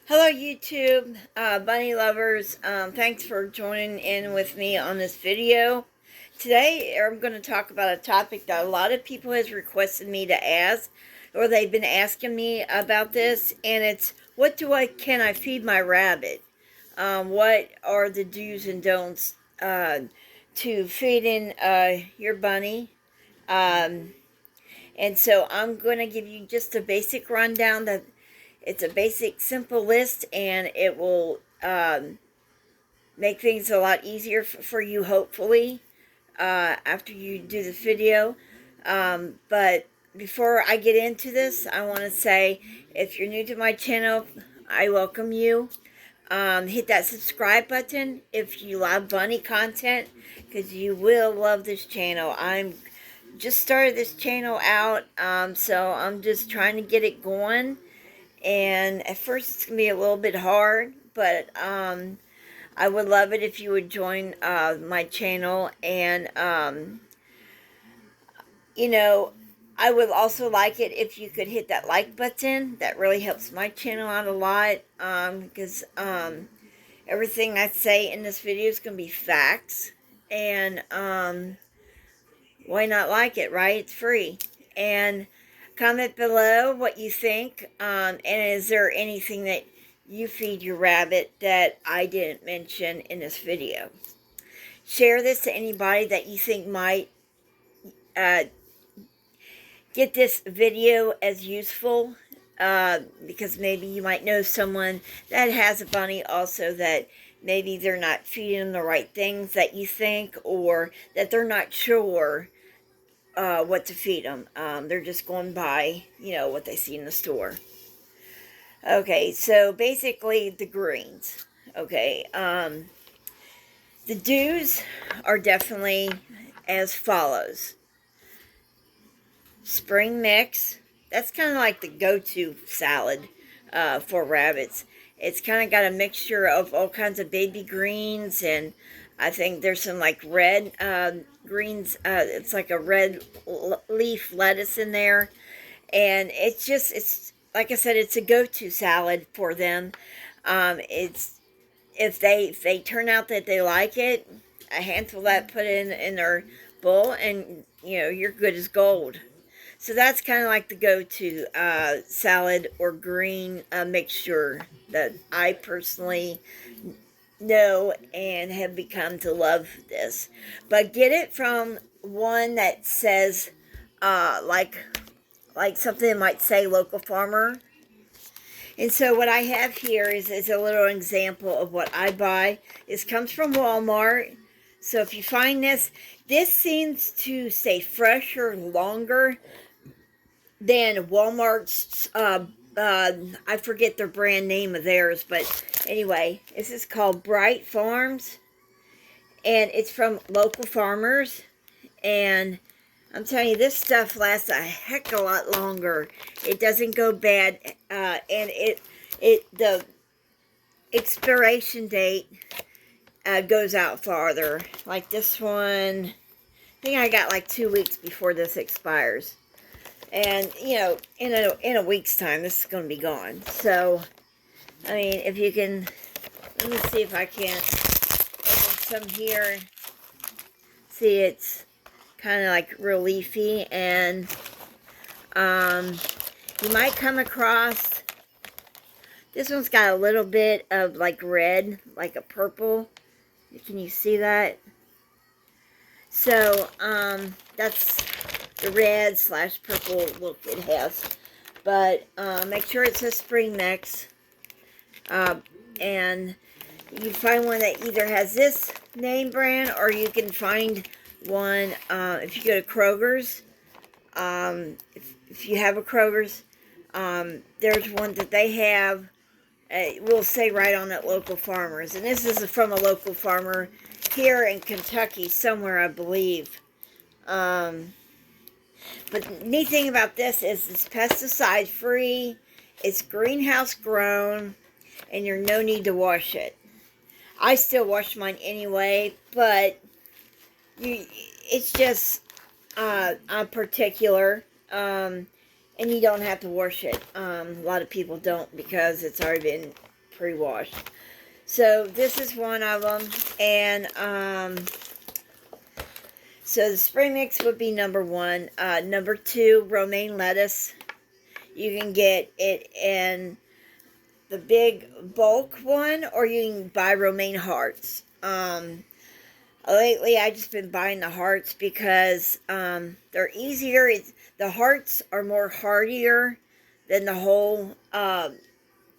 Hello YouTube, bunny lovers. Thanks for joining in with me on this video. Today I'm going to talk about a topic that a lot of people has requested me to ask, or they've been asking me about this, and it's can I feed my rabbit? What are the do's and don'ts to feeding your bunny? Um, and so I'm going to give you just a basic rundown that it's a basic, simple list, and it will make things a lot easier for you, hopefully, after you do the video. But before I get into this, I want to say, if you're new to my channel, I welcome you. Hit that subscribe button if you love bunny content, because you will love this channel. I'm just started this channel out, so I'm just trying to get it going, and at first it's gonna be a little bit hard, but I would love it if you would join my channel. And you know, I would also like it if you could hit that like button. That really helps my channel out a lot, because everything I say in this video is gonna be facts. And why not like it, right? It's free. And comment below what you think. And is there anything that you feed your rabbit that I didn't mention in this video? Share this to anybody that you think might uh, get this video as useful, because maybe you might know someone that has a bunny also, that maybe they're not feeding them the right things that you think, or that they're not sure what to feed them. They're just going by, what they see in the store. Okay, so basically the greens. Okay, the do's are definitely as follows. Spring mix. That's kind of like the go-to salad for rabbits. It's kind of got a mixture of all kinds of baby greens, and I think there's some like red greens. It's like a red leaf lettuce in there, and it's like I said, it's a go-to salad for them. It's if they turn out that they like it, a handful of that, put in their bowl, and you're good as gold. So that's kind of like the go-to salad or green mixture that I personally know and have become to love this. But get it from one that says, like something that might say local farmer. And so what I have here is a little example of what I buy. This comes from Walmart. So if you find this seems to stay fresher longer than Walmart's, I forget the brand name of theirs, but anyway, this is called Bright Farms, and it's from local farmers, and I'm telling you, this stuff lasts a heck of a lot longer. It doesn't go bad, and the expiration date goes out farther. Like this one, I think I got like 2 weeks before this expires. And, in a week's time, this is going to be gone. So, I mean, if you can, let me see if I can open some here. See, it's kind of like real leafy. And you might come across, this one's got a little bit of like red, like a purple. Can you see that? So, that's the red / purple look it has. But make sure it says spring mix. And you find one that either has this name brand, or you can find one if you go to Kroger's. If you have a Kroger's, there's one that they have. It will say right on it, local farmers. And this is from a local farmer here in Kentucky somewhere, I believe. But the neat thing about this is it's pesticide free, it's greenhouse grown, and you're no need to wash it. I still wash mine anyway, but it's just particular, and you don't have to wash it. A lot of people don't, because it's already been pre-washed. So this is one of them, and so the spring mix would be number one. Number two, romaine lettuce. You can get it in the big bulk one, or you can buy romaine hearts. Lately, I've just been buying the hearts because they're easier. The hearts are more hardier than the whole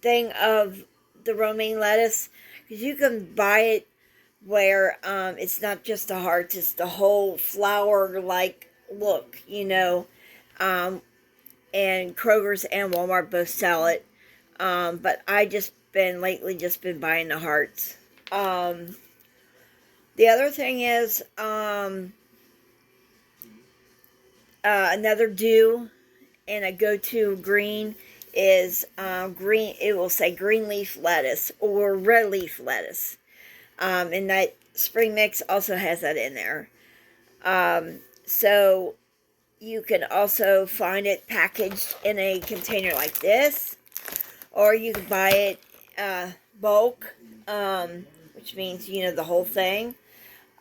thing of the romaine lettuce, because you can buy it where it's not just the hearts, it's the whole flower like look, and Kroger's and Walmart both sell it, but I just been lately just been buying the hearts. The other thing is another do and a go-to green is green. It will say green leaf lettuce or red leaf lettuce, and that spring mix also has that in there. So you can also find it packaged in a container like this, or you can buy it bulk, which means the whole thing.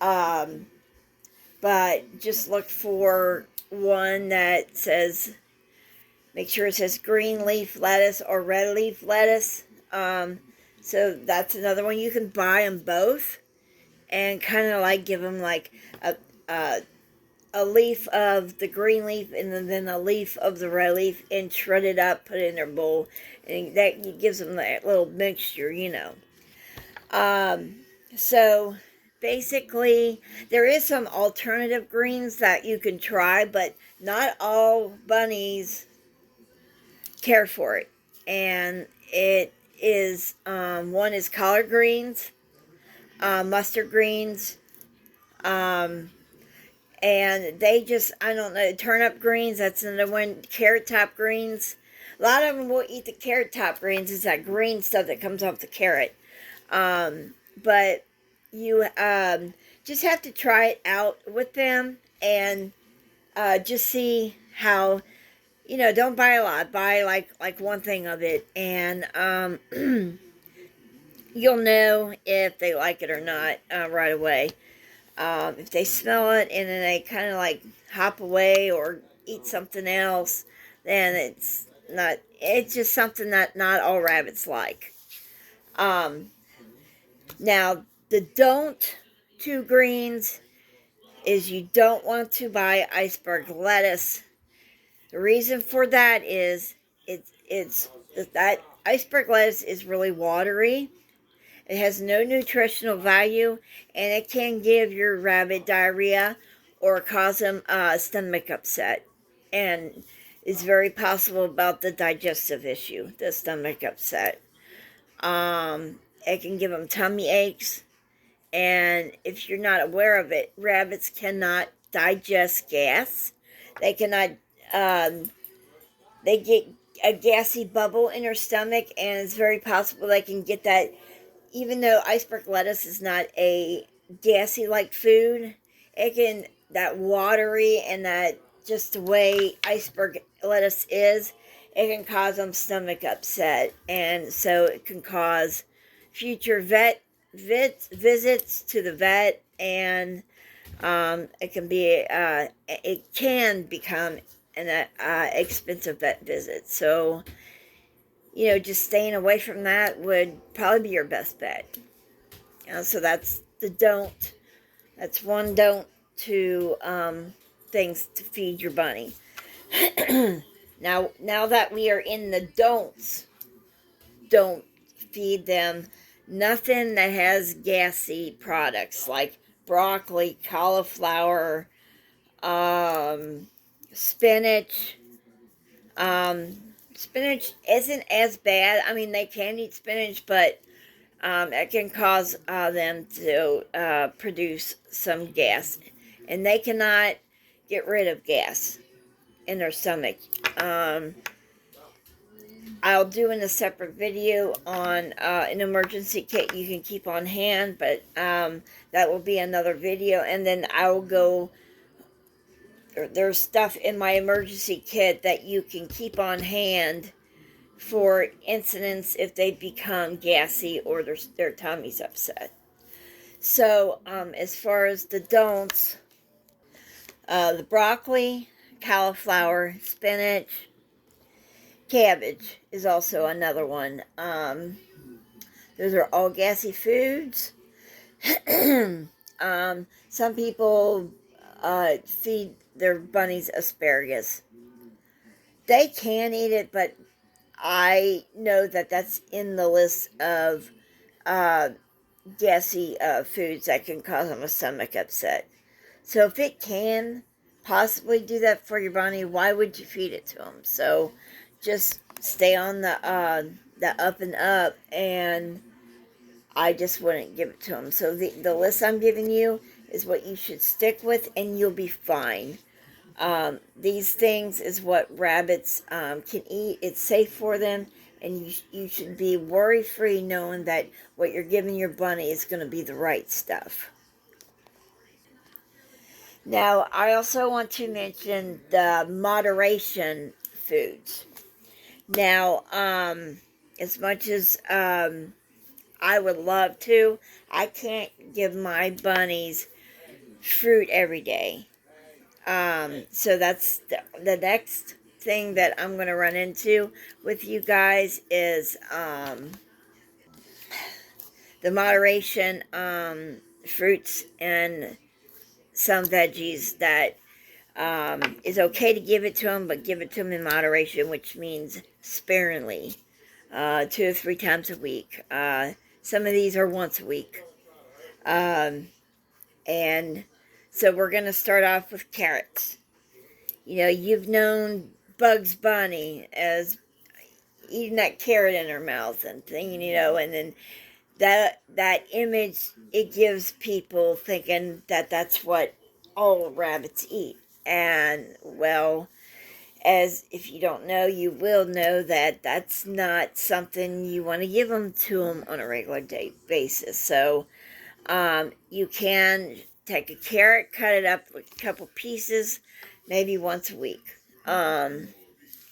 But just look for one that says, make sure it says green leaf lettuce or red leaf lettuce. So that's another one. You can buy them both and kind of like give them like a leaf of the green leaf and then a leaf of the red leaf and shred it up, put it in their bowl, and that gives them that little mixture, So basically, there is some alternative greens that you can try, but not all bunnies care for it. And it is, one is collard greens, mustard greens, and they just, I don't know, turnip greens, that's another one, carrot top greens. A lot of them will eat the carrot top greens. It's that green stuff that comes off the carrot. But you just have to try it out with them and just see how, don't buy a lot. Buy like one thing of it, and you'll know if they like it or not right away. If they smell it and then they kind of like hop away or eat something else, then it's just something that not all rabbits like. Now, the don't to greens is you don't want to buy iceberg lettuce. The reason for that is it's that iceberg lettuce is really watery. It has no nutritional value, and it can give your rabbit diarrhea or cause them stomach upset. And it's very possible about the digestive issue, the stomach upset. It can give them tummy aches. And if you're not aware of it, rabbits cannot digest gas. They cannot, they get a gassy bubble in their stomach, and it's very possible they can get that. Even though iceberg lettuce is not a gassy like food, it can, that watery and that just the way iceberg lettuce is, it can cause them stomach upset. And so it can cause future visits to the vet, and it can become an expensive vet visit. So just staying away from that would probably be your best bet. So that's the don't. That's one don't to things to feed your bunny. Now that we are in the don'ts, don't feed them nothing that has gassy products like broccoli, cauliflower, spinach. Spinach isn't as bad. I mean, they can eat spinach, but it can cause them to produce some gas. And they cannot get rid of gas in their stomach. I'll do in a separate video on an emergency kit you can keep on hand, but that will be another video. And then I will go, there's stuff in my emergency kit that you can keep on hand for incidents if they become gassy or their tummy's upset. So, as far as the don'ts, the broccoli, cauliflower, spinach, cabbage is also another one. Those are all gassy foods. Some people feed their bunnies asparagus. They can eat it, but I know that that's in the list of uh, gassy foods that can cause them a stomach upset. So if it can possibly do that for your bunny, why would you feed it to them? So just stay on the up and up, and I just wouldn't give it to them. So the list I'm giving you is what you should stick with, and you'll be fine. These things is what rabbits can eat. It's safe for them, and you should be worry-free knowing that what you're giving your bunny is going to be the right stuff. Now, I also want to mention the moderation foods. Now, as much as I would love to, I can't give my bunnies fruit every day. So that's the next thing that I'm going to run into with you guys is the moderation fruits and some veggies that is okay to give it to them, but give it to them in moderation, which means sparingly, 2 or 3 times a week. Some of these are once a week. And so we're going to start off with carrots. You know, you've known Bugs Bunny as eating that carrot in her mouth and thing, you know, and then that image, it gives people thinking that that's what all rabbits eat. And, well, as if you don't know, you will know that that's not something you want to give to them on a regular day basis. So, you can take a carrot, cut it up with a couple pieces, maybe once a week.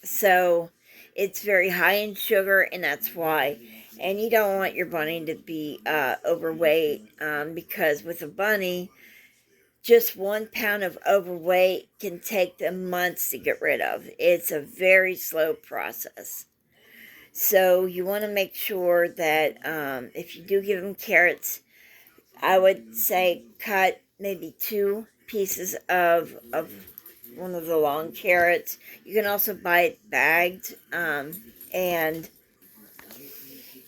So it's very high in sugar, and that's why. And you don't want your bunny to be overweight, because with a bunny, just 1 pound of overweight can take them months to get rid of. It's a very slow process. So you want to make sure that if you do give them carrots, I would say cut maybe 2 pieces of one of the long carrots. You can also buy it bagged, and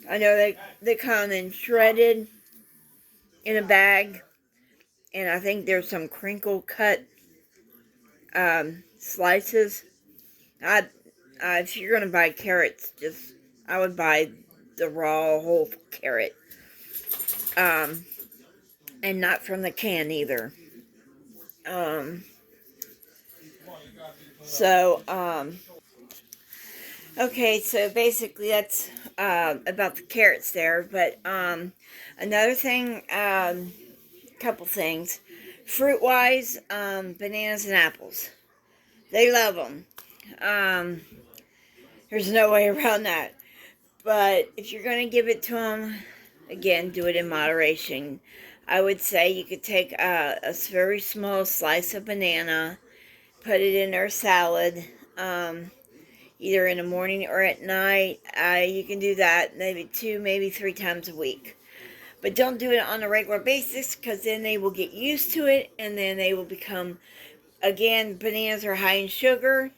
I know they come in shredded in a bag, and I think there's some crinkle cut slices. If you're gonna buy carrots, I would buy the raw whole carrot, and not from the can either. So okay, so basically that's about the carrots there. But another thing, couple things, fruit wise, bananas and apples. They love them. There's no way around that. But if you're going to give it to them, again, do it in moderation. I would say you could take a very small slice of banana, put it in their salad, either in the morning or at night. You can do that maybe 2, maybe 3 times a week. But don't do it on a regular basis, because then they will get used to it, and then they will become, again, bananas are high in sugar,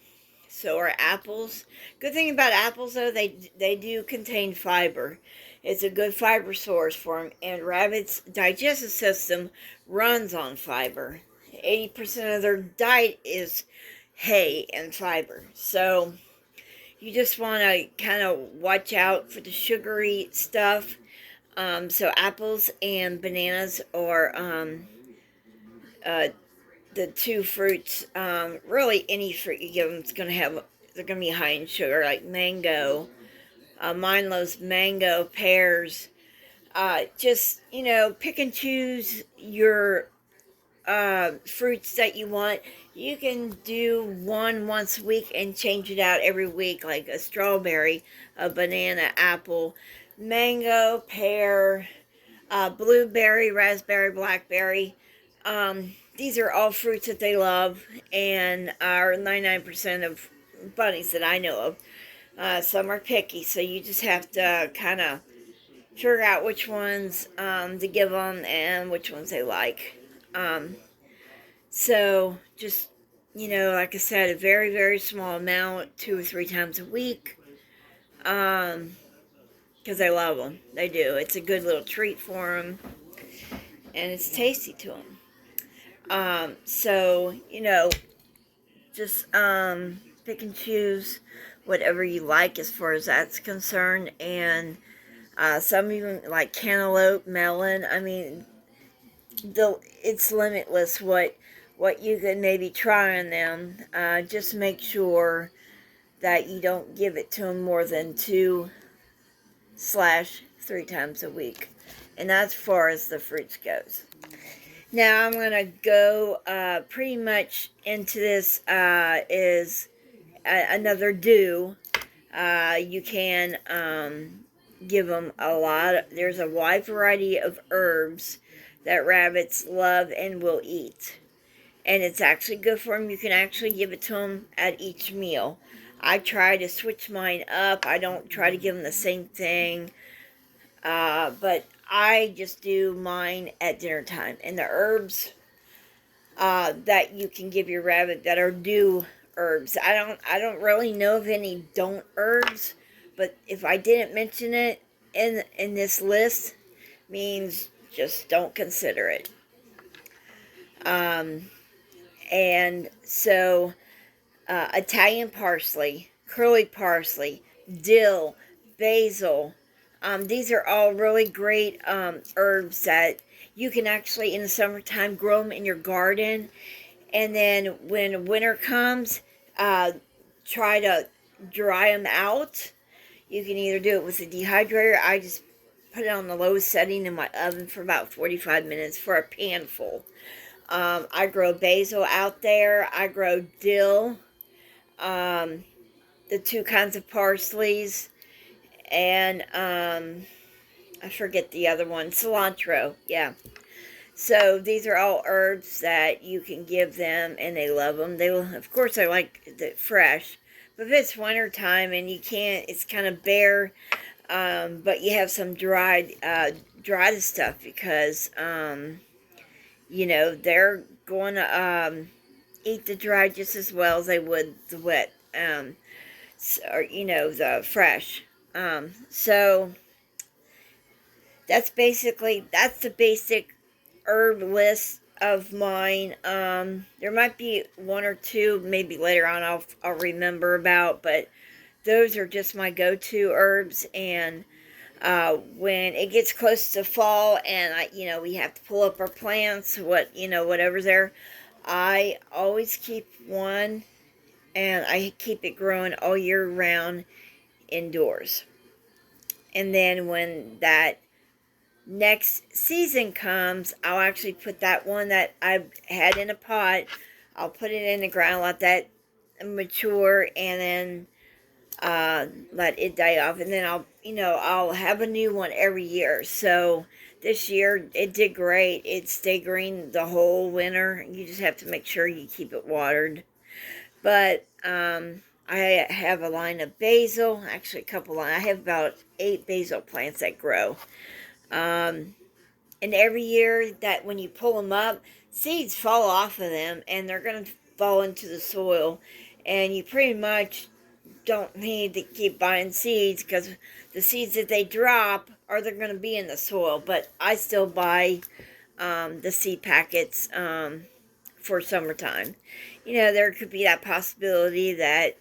so are apples. Good thing about apples, though, they do contain fiber. It's a good fiber source for them, and rabbits' digestive system runs on fiber. 80% of their diet is hay and fiber. So you just want to kind of watch out for the sugary stuff. So apples and bananas are the 2 fruits. Really, any fruit you give them is going to have, they're going to be high in sugar, like mango. Mine loves mango, pears. Just, pick and choose your fruits that you want. You can do one once a week and change it out every week, like a strawberry, a banana, apple, mango, pear, blueberry, raspberry, blackberry. These are all fruits that they love and are 99% of bunnies that I know of. Some are picky, so you just have to kind of figure out which ones to give them and which ones they like. So just, like I said, a very, very small amount, 2 or 3 times a week. Because they love them. They do. It's a good little treat for them. And it's tasty to them. So, just pick and choose whatever you like as far as that's concerned. And some even like cantaloupe, melon. I mean, it's limitless what you can maybe try on them. Just make sure that you don't give it to them more than 2/3 times a week, and that's as far as the fruits goes. Now I'm gonna go pretty much into this is another do. You can give them a lot. There's a wide variety of herbs that rabbits love and will eat. And it's actually good for them. You can actually give it to them at each meal. I try to switch mine up. I don't try to give them the same thing. But I just do mine at dinner time. And the herbs that you can give your rabbit that are dew herbs. I don't really know of any don't herbs. But if I didn't mention it in this list, means just don't consider it. And so Italian parsley, curly parsley, dill, basil. These are all really great herbs that you can actually in the summertime grow them in your garden. And then when winter comes, try to dry them out. You can either do it with a dehydrator. I just put it on the lowest setting in my oven for about 45 minutes for a pan full. I grow basil out there. I grow dill, the 2 kinds of parsleys, and I forget the other one, cilantro. Yeah. So these are all herbs that you can give them, and they love them. They will, of course, I like the fresh. But if it's winter time and you can't, it's kind of bare. But you have some dried stuff because they're going to eat the dry just as well as they would the wet, or the fresh. So that's the basic herb list of mine. There might be 1 or 2 maybe later on I'll remember about, but those are just my go-to herbs. And when it gets close to fall and we have to pull up our plants, whatever's there, I always keep one, and I keep it growing all year round indoors. And then when that next season comes, I'll actually put that one that I've had in a pot, I'll put it in the ground, let that mature, and then let it die off, and then I'll have a new one every year. So this year it did great. It stayed green the whole winter. You just have to make sure you keep it watered. But I have a line of basil, actually a couple lines. I have about 8 basil plants that grow. And every year that when you pull them up, seeds fall off of them and they're going to fall into the soil, and you pretty much don't need to keep buying seeds because the seeds that they drop they're going to be in the soil. But I still buy the seed packets for summertime. There could be that possibility that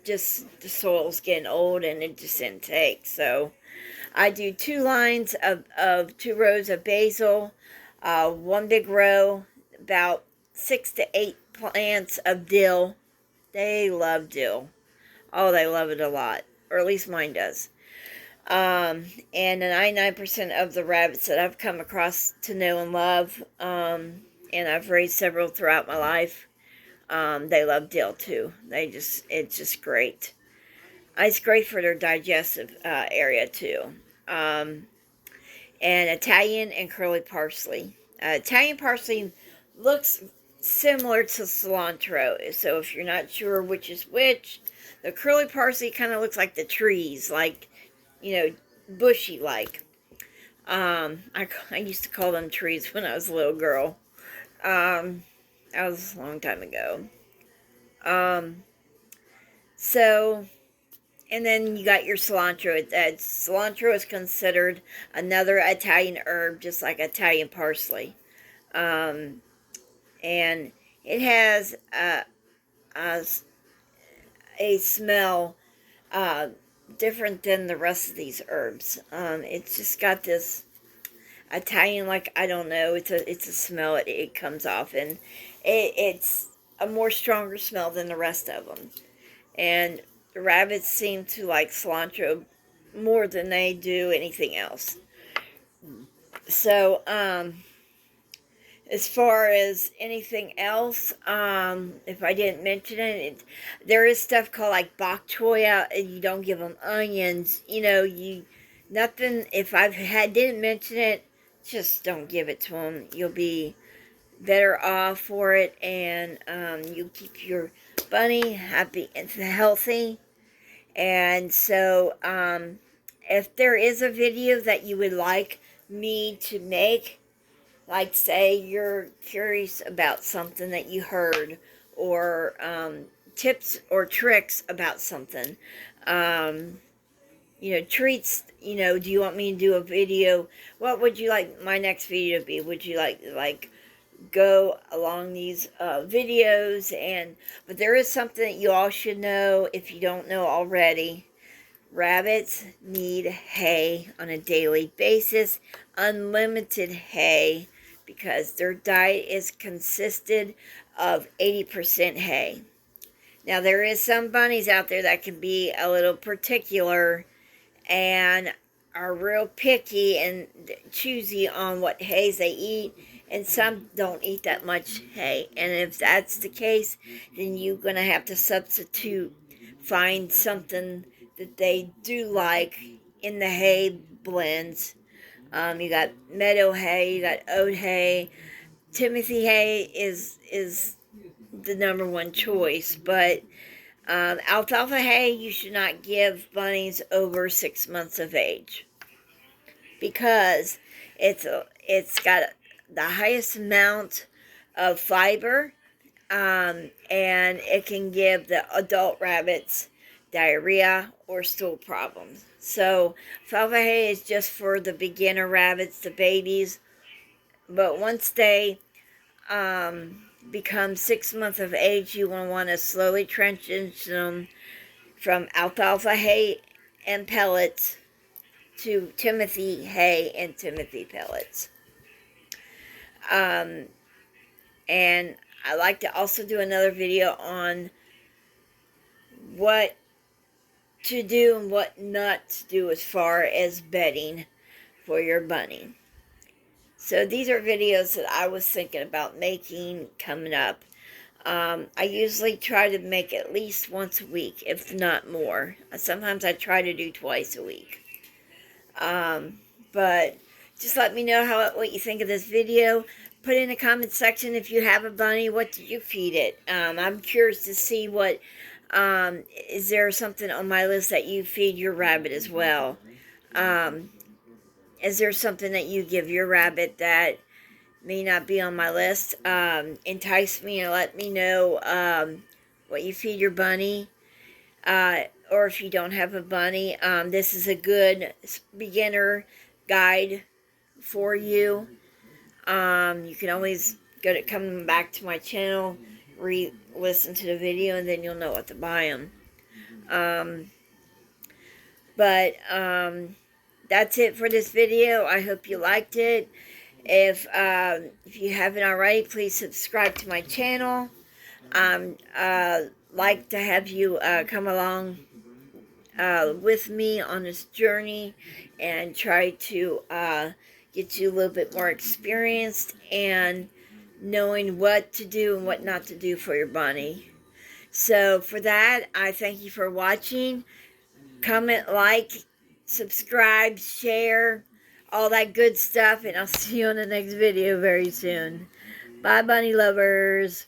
just the soil's getting old and it just didn't take. So I do 2 lines of 2 rows of basil, 1 big row, about 6 to 8 plants of dill. They love dill. Oh, they love it a lot, or at least mine does. And 99% of the rabbits that I've come across to know and love and I've raised several throughout my life. They love dill too. It's just great. It's great for their digestive area too. Um, and Italian and curly parsley. Italian parsley looks similar to cilantro, so if you're not sure which is which, the curly parsley kind of looks like the trees, like, bushy like. I used to call them trees when I was a little girl. That was a long time ago. Um, so, and then you got your cilantro. Cilantro is considered another Italian herb, just like Italian parsley. Um, and it has a, a smell different than the rest of these herbs. It's just got this Italian, like, I don't know. It's a smell it comes off, and it's a more stronger smell than the rest of them. And the rabbits seem to like cilantro more than they do anything else. So, as far as anything else, if I didn't mention there is stuff called like bok choy out, and you don't give them onions. Nothing. If didn't mention it, just don't give it to them. You'll be better off for it, and you keep your bunny happy and healthy. And so, if there is a video that you would like me to make, like say you're curious about something that you heard, or tips or tricks about something, treats, do you want me to do a video? What would you like my next video to be? Would you like go along these videos? But there is something that you all should know if you don't know already. Rabbits need hay on a daily basis, unlimited hay, because their diet is consisted of 80% hay. Now, there is some bunnies out there that can be a little particular and are real picky and choosy on what hays they eat, and some don't eat that much hay. And if that's the case, then you're going to have to find something that they do like in the hay blends. You got meadow hay, you got oat hay. Timothy hay is the number one choice, but alfalfa hay you should not give bunnies over 6 months of age, because it's got the highest amount of fiber, and it can give the adult rabbits diarrhea or stool problems. So alfalfa hay is just for the beginner rabbits, the babies. But once they become 6 months of age, you will want to slowly transition them from alfalfa hay and pellets to Timothy hay and Timothy pellets. And I like to also do another video on what to do and what not to do as far as bedding for your bunny. So these are videos that I was thinking about making coming up. I usually try to make at least once a week, if not more. Sometimes I try to do twice a week. But just let me know what you think of this video. Put in the comment section if you have a bunny, what do you feed it? I'm curious to see what, is there something on my list that you feed your rabbit as well? Is there something that you give your rabbit that may not be on my list? Entice me and let me know what you feed your bunny. Or if you don't have a bunny, this is a good beginner guide for you. You can always come back to my channel, listen to the video, and then you'll know what to buy them. That's it for this video. I hope you liked it. If you haven't already, please subscribe to my channel. Like to have you come along with me on this journey and try to get you a little bit more experienced and knowing what to do and what not to do for your bunny. So for that, I thank you for watching. Comment, like, subscribe, share, all that good stuff, and I'll see you on the next video very soon. Bye, bunny lovers.